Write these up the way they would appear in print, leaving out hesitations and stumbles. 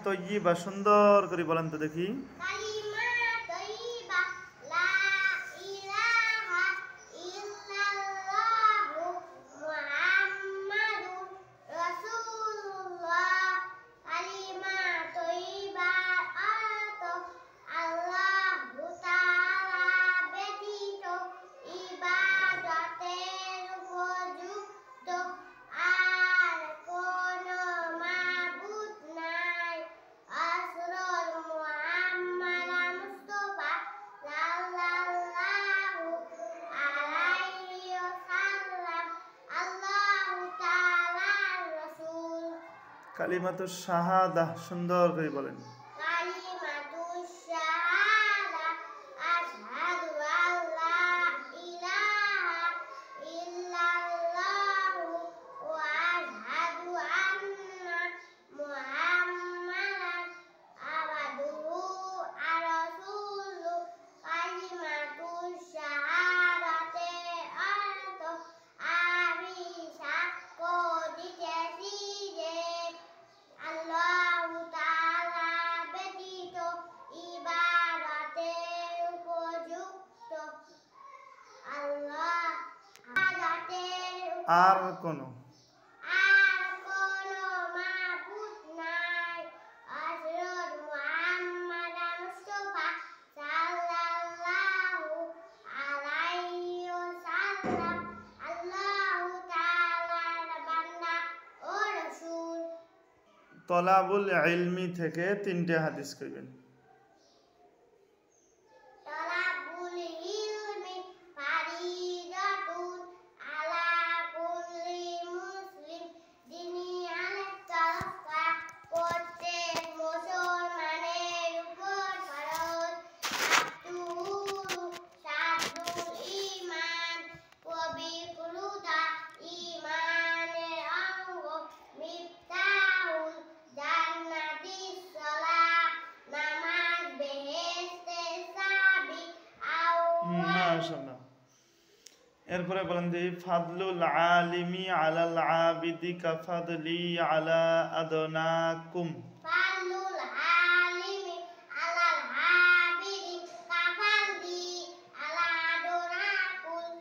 তৈয়িবা সুন্দর করে বলেন তো দেখি। কালিমা তৈয়িবা লা ইলাহা ইল্লাল্লাহু মুহাম্মাদুর রাসূলুল্লাহ। কালিমা তৈয়িবার অর্থ আল্লাহু তাআলা ব্যতীত ইবাদতের উপযুক্ত আর কোনো মাবুদ নাই। হযরত মুহাম্মদ মুস্তাফা সাল্লাল্লাহু আলাইহি ওয়াসাল্লাম আল্লাহু তাআলার রাসূল। কালিমাতুশ শাহাদাহ সুন্দর করে বলেন। কালিমাতুশ শাহাদা আশহাদু আল্লা ইলাহা ইল্লাল্লাহু ওয়া আশহাদু আন্না মুহাম্মাদান আবদুহু ওয়া রাসূলুহু। কালিমাতুশ শাহাদাতের অর্থ আমি সাক্ষ্য দিতেছি যে আল্লাহু তাআলা ব্যতীত ইবাদতের উপযুক্ত আল্লাহ আর কোনো মাবুদ নাই। হযরত মুহাম্মদ মুস্তাফা সাল্লাল্লাহু আলাইহি ওয়াসাল্লাম আল্লাহু তাআলার বান্দা ও রাসূল। তলাবুল ইলমি থেকে 3টে হাদিস কইবেন। তলাবুল ইলমি ফারিদাতুন আলা কুল্লি মুসলিম। যিনি আলেম তলব করা প্রত্যেক মুসলমানের উপর ফরজ। আত-তুহুরু শাতরুল ঈমান। পবিত্রতা ঈমানের অঙ্গ। মিফতাহুল জান্নাতিস সালাহ। নামাজ বেহেশতের চাবি। মাশাআল্লাহ। এরপরে বলেন যে ফাদলুল আলিমি আলাল আবিদি কাফাদলি আলা আদনাকুম। ফাদলুল আলিমি আলাল আবিদি কাফাদলি আলা আদনাকুম।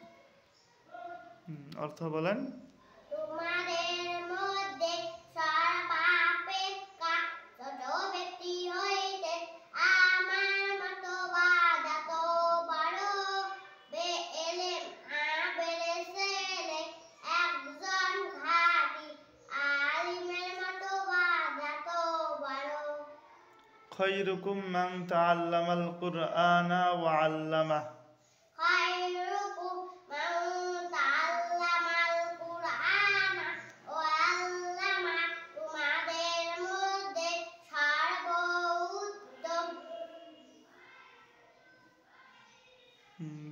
অর্থ বলেন। তোমাদের মধ্যে সর্বাপেক্ষা ছোট ব্যক্তি হইতে আমার মতো বাদাত বড় বেএলেম আবেলে ছেলে একজন খাঁটি আলিমের মতো বাদাত বড়। খায়রুকুম মান তাআল্লামাল কুরআনা ওয়া আল্লামাহ। খায়রুকুম মান তাআল্লামাল কুরআনা ওয়া আল্লামা। তোমাদের মধ্যে সর্বোত্তম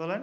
বলেন।